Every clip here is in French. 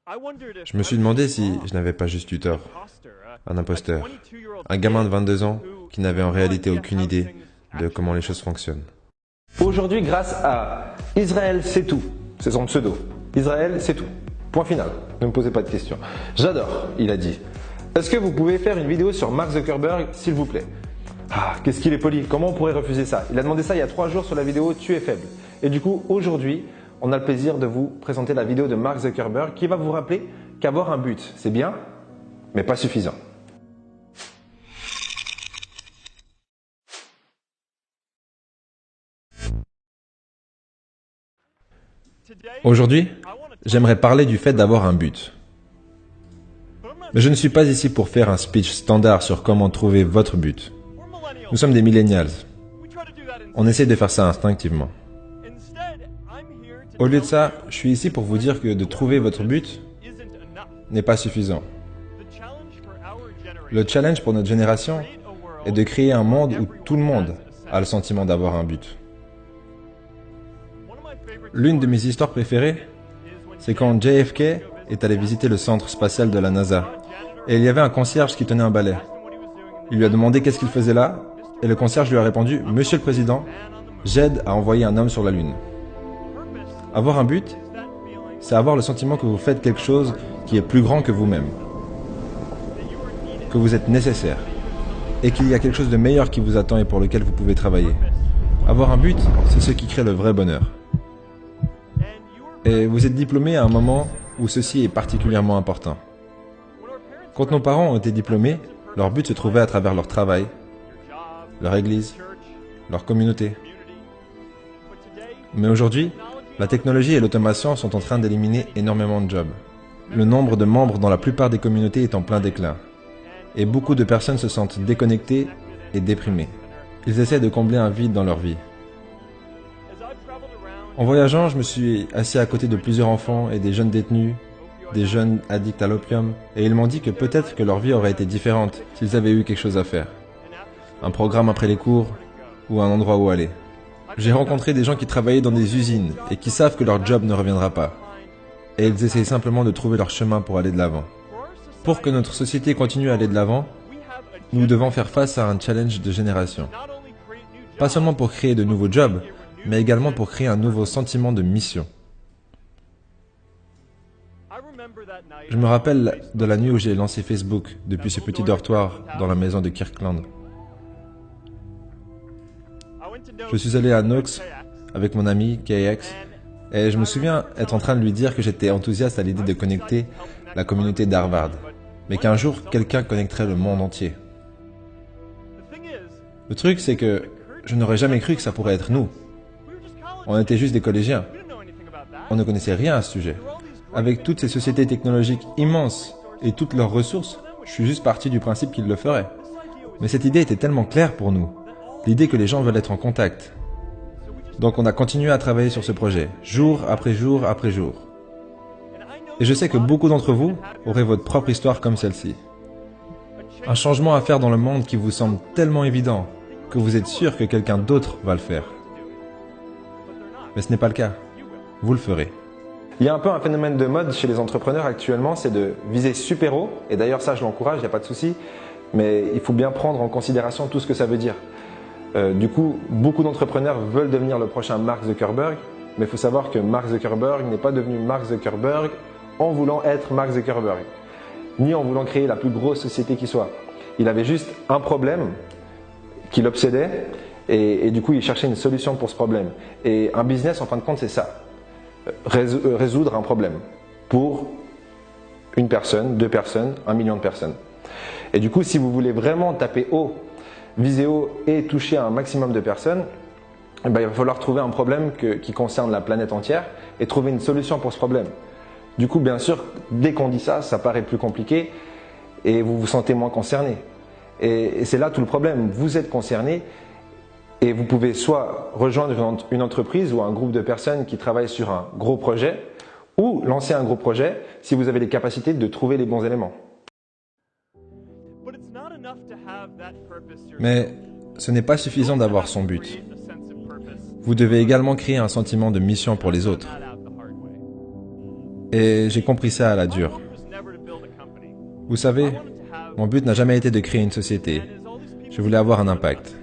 Je me suis demandé si je n'avais pas juste eu tort. Un imposteur. Un gamin de 22 ans qui n'avait en réalité aucune idée de comment les choses fonctionnent. Aujourd'hui, grâce à Israël c'est tout, c'est son pseudo. Israël c'est tout. Point final. Ne me posez pas de questions. J'adore, il a dit. Est-ce que vous pouvez faire une vidéo sur Mark Zuckerberg, s'il vous plaît? Ah, qu'est-ce qu'il est poli. Comment on pourrait refuser ça? Il a demandé ça il y a 3 jours sur la vidéo Tu es faible. Et du coup, aujourd'hui, on a le plaisir de vous présenter la vidéo de Mark Zuckerberg qui va vous rappeler qu'avoir un but, c'est bien, mais pas suffisant. Aujourd'hui, j'aimerais parler du fait d'avoir un but. Mais je ne suis pas ici pour faire un speech standard sur comment trouver votre but. Nous sommes des millennials. On essaie de faire ça instinctivement. Au lieu de ça, je suis ici pour vous dire que de trouver votre but n'est pas suffisant. Le challenge pour notre génération est de créer un monde où tout le monde a le sentiment d'avoir un but. L'une de mes histoires préférées, c'est quand JFK est allé visiter le centre spatial de la NASA. Et il y avait un concierge qui tenait un balai. Il lui a demandé qu'est-ce qu'il faisait là, et le concierge lui a répondu « Monsieur le Président, j'aide à envoyer un homme sur la Lune ». Avoir un but, c'est avoir le sentiment que vous faites quelque chose qui est plus grand que vous-même. Que vous êtes nécessaire. Et qu'il y a quelque chose de meilleur qui vous attend et pour lequel vous pouvez travailler. Avoir un but, c'est ce qui crée le vrai bonheur. Et vous êtes diplômé à un moment où ceci est particulièrement important. Quand nos parents ont été diplômés, leur but se trouvait à travers leur travail, leur église, leur communauté. Mais aujourd'hui, la technologie et l'automation sont en train d'éliminer énormément de jobs. Le nombre de membres dans la plupart des communautés est en plein déclin. Et beaucoup de personnes se sentent déconnectées et déprimées. Ils essaient de combler un vide dans leur vie. En voyageant, je me suis assis à côté de plusieurs enfants et des jeunes détenus, des jeunes addicts à l'opium, et ils m'ont dit que peut-être que leur vie aurait été différente s'ils avaient eu quelque chose à faire. Un programme après les cours, ou un endroit où aller. J'ai rencontré des gens qui travaillaient dans des usines et qui savent que leur job ne reviendra pas. Et ils essayent simplement de trouver leur chemin pour aller de l'avant. Pour que notre société continue à aller de l'avant, nous devons faire face à un challenge de génération. Pas seulement pour créer de nouveaux jobs, mais également pour créer un nouveau sentiment de mission. Je me rappelle de la nuit où j'ai lancé Facebook depuis ce petit dortoir dans la maison de Kirkland. Je suis allé à Knox avec mon ami KX et je me souviens être en train de lui dire que j'étais enthousiaste à l'idée de connecter la communauté d'Harvard, mais qu'un jour quelqu'un connecterait le monde entier. Le truc, c'est que je n'aurais jamais cru que ça pourrait être nous. On était juste des collégiens. On ne connaissait rien à ce sujet. Avec toutes ces sociétés technologiques immenses et toutes leurs ressources, je suis juste parti du principe qu'ils le feraient. Mais cette idée était tellement claire pour nous. L'idée que les gens veulent être en contact. Donc on a continué à travailler sur ce projet, jour après jour après jour. Et je sais que beaucoup d'entre vous auraient votre propre histoire comme celle-ci. Un changement à faire dans le monde qui vous semble tellement évident que vous êtes sûr que quelqu'un d'autre va le faire. Mais ce n'est pas le cas. Vous le ferez. Il y a un peu un phénomène de mode chez les entrepreneurs actuellement, c'est de viser super haut. Et d'ailleurs ça je l'encourage, il n'y a pas de souci. Mais il faut bien prendre en considération tout ce que ça veut dire. Du coup, beaucoup d'entrepreneurs veulent devenir le prochain Mark Zuckerberg. Mais il faut savoir que Mark Zuckerberg n'est pas devenu Mark Zuckerberg en voulant être Mark Zuckerberg. Ni en voulant créer la plus grosse société qui soit. Il avait juste un problème qui l'obsédait. Et du coup, il cherchait une solution pour ce problème. Et un business, en fin de compte, c'est ça. Résoudre un problème pour une personne, 2 personnes, 1 million de personnes. Et du coup, si vous voulez vraiment taper haut, viser haut et toucher un maximum de personnes, il va falloir trouver un problème qui concerne la planète entière et trouver une solution pour ce problème. Du coup, bien sûr, dès qu'on dit ça, ça paraît plus compliqué et vous vous sentez moins concerné. Et c'est là tout le problème. Vous êtes concerné. Et vous pouvez soit rejoindre une entreprise ou un groupe de personnes qui travaillent sur un gros projet, ou lancer un gros projet si vous avez les capacités de trouver les bons éléments. Mais ce n'est pas suffisant d'avoir son but. Vous devez également créer un sentiment de mission pour les autres. Et j'ai compris ça à la dure. Vous savez, mon but n'a jamais été de créer une société. Je voulais avoir un impact.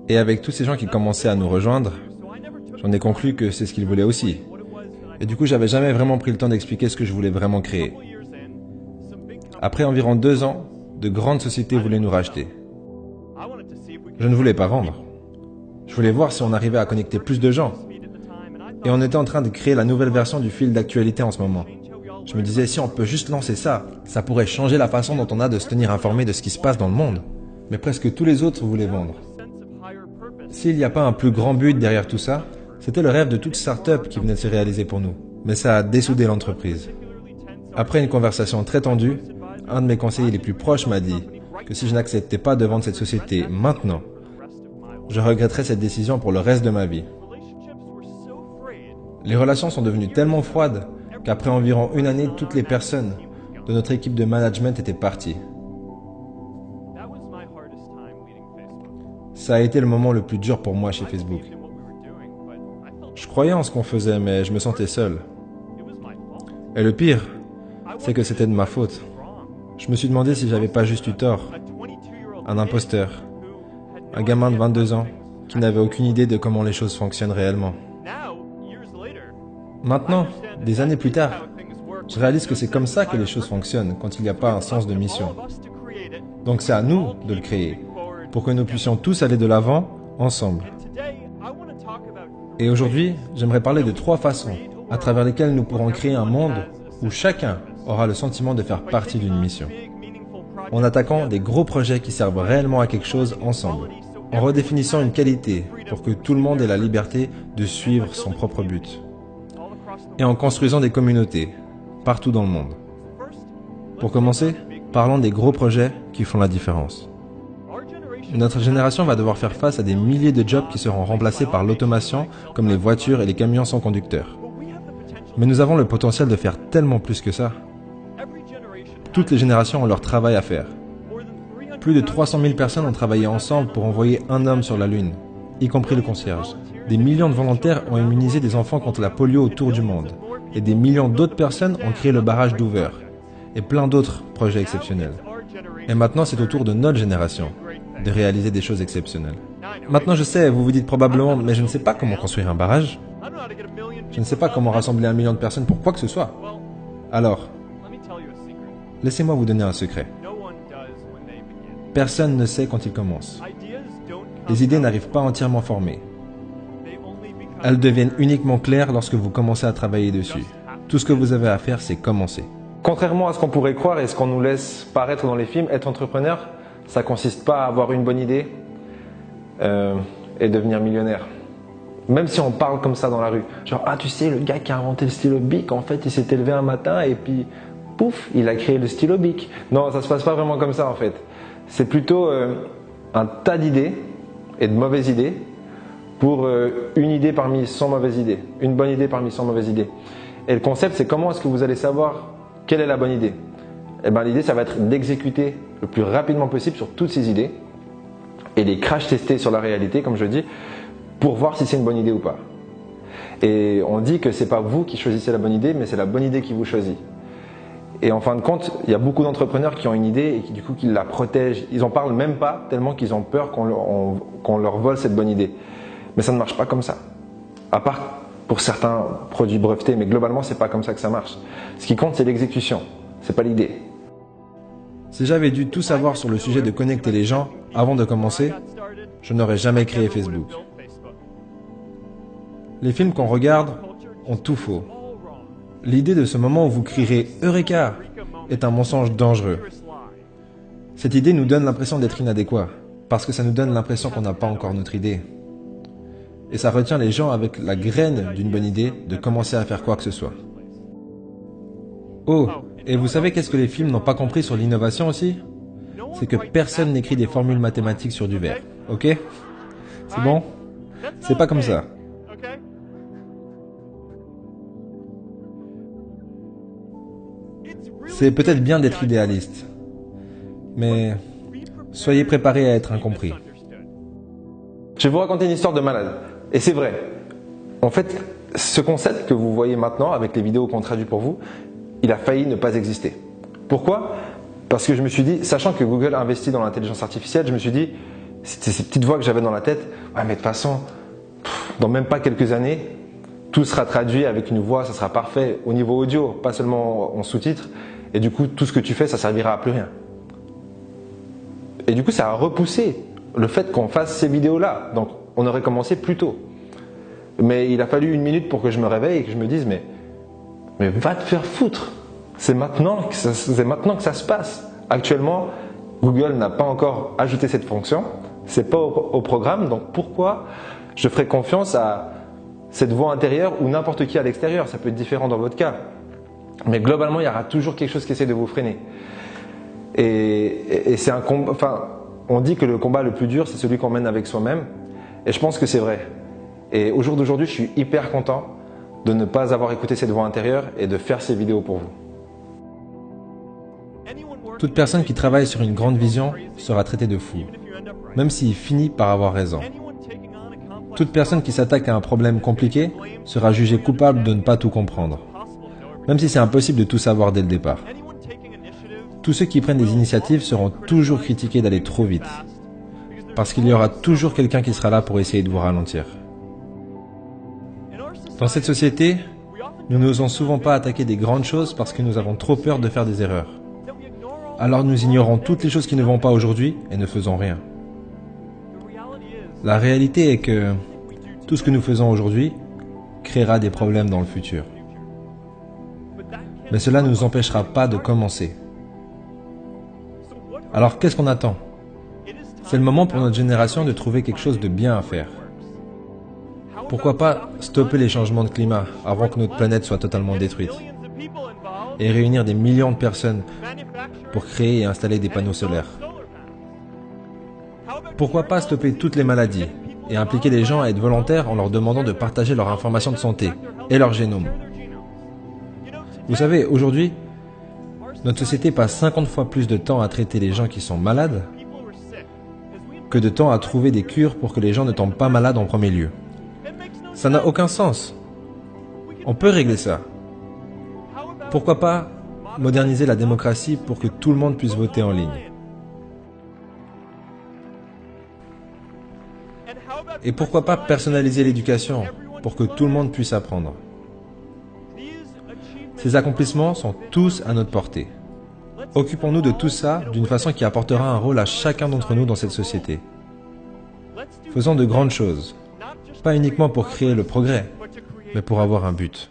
Et avec tous ces gens qui commençaient à nous rejoindre, j'en ai conclu que c'est ce qu'ils voulaient aussi. Et du coup, j'avais jamais vraiment pris le temps d'expliquer ce que je voulais vraiment créer. Après environ 2 ans, de grandes sociétés voulaient nous racheter. Je ne voulais pas vendre. Je voulais voir si on arrivait à connecter plus de gens. Et on était en train de créer la nouvelle version du fil d'actualité en ce moment. Je me disais, si on peut juste lancer ça, ça pourrait changer la façon dont on a de se tenir informé de ce qui se passe dans le monde. Mais presque tous les autres voulaient vendre. S'il n'y a pas un plus grand but derrière tout ça, c'était le rêve de toute start-up qui venait de se réaliser pour nous. Mais ça a dessoudé l'entreprise. Après une conversation très tendue, un de mes conseillers les plus proches m'a dit que si je n'acceptais pas de vendre cette société maintenant, je regretterais cette décision pour le reste de ma vie. Les relations sont devenues tellement froides qu'après environ 1 année, toutes les personnes de notre équipe de management étaient parties. Ça a été le moment le plus dur pour moi chez Facebook. Je croyais en ce qu'on faisait, mais je me sentais seul. Et le pire, c'est que c'était de ma faute. Je me suis demandé si j'avais pas juste eu tort. Un imposteur. Un gamin de 22 ans qui n'avait aucune idée de comment les choses fonctionnent réellement. Maintenant, des années plus tard, je réalise que c'est comme ça que les choses fonctionnent quand il n'y a pas un sens de mission. Donc c'est à nous de le créer, pour que nous puissions tous aller de l'avant, ensemble. Et aujourd'hui, j'aimerais parler de 3 façons à travers lesquelles nous pourrons créer un monde où chacun aura le sentiment de faire partie d'une mission. En attaquant des gros projets qui servent réellement à quelque chose ensemble. En redéfinissant une qualité pour que tout le monde ait la liberté de suivre son propre but. Et en construisant des communautés, partout dans le monde. Pour commencer, parlons des gros projets qui font la différence. Notre génération va devoir faire face à des milliers de jobs qui seront remplacés par l'automation, comme les voitures et les camions sans conducteur. Mais nous avons le potentiel de faire tellement plus que ça. Toutes les générations ont leur travail à faire. Plus de 300 000 personnes ont travaillé ensemble pour envoyer un homme sur la Lune, y compris le concierge. Des millions de volontaires ont immunisé des enfants contre la polio autour du monde. Et des millions d'autres personnes ont créé le barrage d'Hoover. Et plein d'autres projets exceptionnels. Et maintenant, c'est au tour de notre génération de réaliser des choses exceptionnelles. Maintenant, je sais, vous vous dites probablement, mais je ne sais pas comment construire un barrage. Je ne sais pas comment rassembler 1 million de personnes pour quoi que ce soit. Alors, laissez-moi vous donner un secret. Personne ne sait quand il commence. Les idées n'arrivent pas entièrement formées. Elles deviennent uniquement claires lorsque vous commencez à travailler dessus. Tout ce que vous avez à faire, c'est commencer. Contrairement à ce qu'on pourrait croire et ce qu'on nous laisse paraître dans les films, être entrepreneur, ça consiste pas à avoir une bonne idée et devenir millionnaire. Même si on parle comme ça dans la rue. Genre, ah tu sais, le gars qui a inventé le stylo Bic, en fait, il s'est élevé un matin et puis, pouf, il a créé le stylo Bic. Non, ça se passe pas vraiment comme ça en fait. C'est plutôt un tas d'idées et de mauvaises idées pour une idée parmi 100 mauvaises idées. Une bonne idée parmi 100 mauvaises idées. Et le concept, c'est comment est-ce que vous allez savoir quelle est la bonne idée? Eh bien, l'idée, ça va être d'exécuter le plus rapidement possible sur toutes ces idées et les crash tester sur la réalité, comme je dis, pour voir si c'est une bonne idée ou pas. Et on dit que c'est pas vous qui choisissez la bonne idée, mais c'est la bonne idée qui vous choisit. Et en fin de compte, il y a beaucoup d'entrepreneurs qui ont une idée et qui du coup qui la protègent. Ils en parlent même pas tellement qu'ils ont peur qu'on leur vole cette bonne idée. Mais ça ne marche pas comme ça. À part pour certains produits brevetés, mais globalement, c'est pas comme ça que ça marche. Ce qui compte, c'est l'exécution. C'est pas l'idée. Si j'avais dû tout savoir sur le sujet de connecter les gens avant de commencer, je n'aurais jamais créé Facebook. Les films qu'on regarde ont tout faux. L'idée de ce moment où vous crierez « Eureka !» est un mensonge dangereux. Cette idée nous donne l'impression d'être inadéquat, parce que ça nous donne l'impression qu'on n'a pas encore notre idée. Et ça retient les gens avec la graine d'une bonne idée de commencer à faire quoi que ce soit. Oh, et vous savez qu'est-ce que les films n'ont pas compris sur l'innovation aussi? C'est que personne n'écrit des formules mathématiques sur du verre, ok? C'est bon? C'est pas comme ça. C'est peut-être bien d'être idéaliste, mais soyez préparés à être incompris. Je vais vous raconter une histoire de malade. Et c'est vrai. En fait, ce concept que vous voyez maintenant avec les vidéos qu'on traduit pour vous, il a failli ne pas exister. Pourquoi? Parce que je me suis dit, sachant que Google investit dans l'intelligence artificielle, je me suis dit, c'était ces petites voix que j'avais dans la tête, ouais mais de toute façon, dans même pas quelques années, tout sera traduit avec une voix, ça sera parfait au niveau audio, pas seulement en sous-titres, et du coup tout ce que tu fais, ça servira à plus rien. Et du coup ça a repoussé le fait qu'on fasse ces vidéos-là, donc on aurait commencé plus tôt. Mais il a fallu 1 minute pour que je me réveille et que je me dise, mais va te faire foutre, c'est maintenant que ça se passe. Actuellement, Google n'a pas encore ajouté cette fonction, c'est pas au programme, donc pourquoi je ferais confiance à cette voix intérieure ou n'importe qui à l'extérieur? Ça peut être différent dans votre cas. Mais globalement, il y aura toujours quelque chose qui essaie de vous freiner. Et c'est un combat, enfin, on dit que le combat le plus dur, c'est celui qu'on mène avec soi-même. Et je pense que c'est vrai. Et au jour d'aujourd'hui, je suis hyper content de ne pas avoir écouté cette voix intérieure et de faire ces vidéos pour vous. Toute personne qui travaille sur une grande vision sera traitée de fou, même s'il finit par avoir raison. Toute personne qui s'attaque à un problème compliqué sera jugée coupable de ne pas tout comprendre, même si c'est impossible de tout savoir dès le départ. Tous ceux qui prennent des initiatives seront toujours critiqués d'aller trop vite, parce qu'il y aura toujours quelqu'un qui sera là pour essayer de vous ralentir. Dans cette société, nous n'osons souvent pas attaquer des grandes choses parce que nous avons trop peur de faire des erreurs. Alors nous ignorons toutes les choses qui ne vont pas aujourd'hui et ne faisons rien. La réalité est que tout ce que nous faisons aujourd'hui créera des problèmes dans le futur. Mais cela ne nous empêchera pas de commencer. Alors qu'est-ce qu'on attend? C'est le moment pour notre génération de trouver quelque chose de bien à faire. Pourquoi pas stopper les changements de climat avant que notre planète soit totalement détruite? Et réunir des millions de personnes pour créer et installer des panneaux solaires. Pourquoi pas stopper toutes les maladies et impliquer les gens à être volontaires en leur demandant de partager leurs informations de santé et leur génome? Vous savez, aujourd'hui, notre société passe 50 fois plus de temps à traiter les gens qui sont malades que de temps à trouver des cures pour que les gens ne tombent pas malades en premier lieu. Ça n'a aucun sens. On peut régler ça. Pourquoi pas moderniser la démocratie pour que tout le monde puisse voter en ligne? Et pourquoi pas personnaliser l'éducation pour que tout le monde puisse apprendre? Ces accomplissements sont tous à notre portée. Occupons-nous de tout ça d'une façon qui apportera un rôle à chacun d'entre nous dans cette société. Faisons de grandes choses, pas uniquement pour créer le progrès, mais pour avoir un but.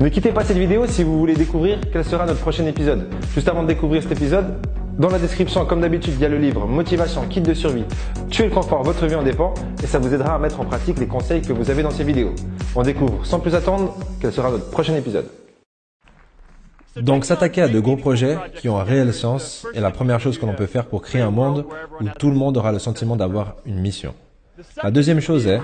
Ne quittez pas cette vidéo si vous voulez découvrir quel sera notre prochain épisode. Juste avant de découvrir cet épisode, dans la description, comme d'habitude, il y a le livre Motivation, kit de survie, tuer le confort, votre vie en dépend, et ça vous aidera à mettre en pratique les conseils que vous avez dans ces vidéos. On découvre sans plus attendre quel sera notre prochain épisode. Donc s'attaquer à de gros projets qui ont un réel sens est la première chose que l'on peut faire pour créer un monde où tout le monde aura le sentiment d'avoir une mission. La deuxième chose est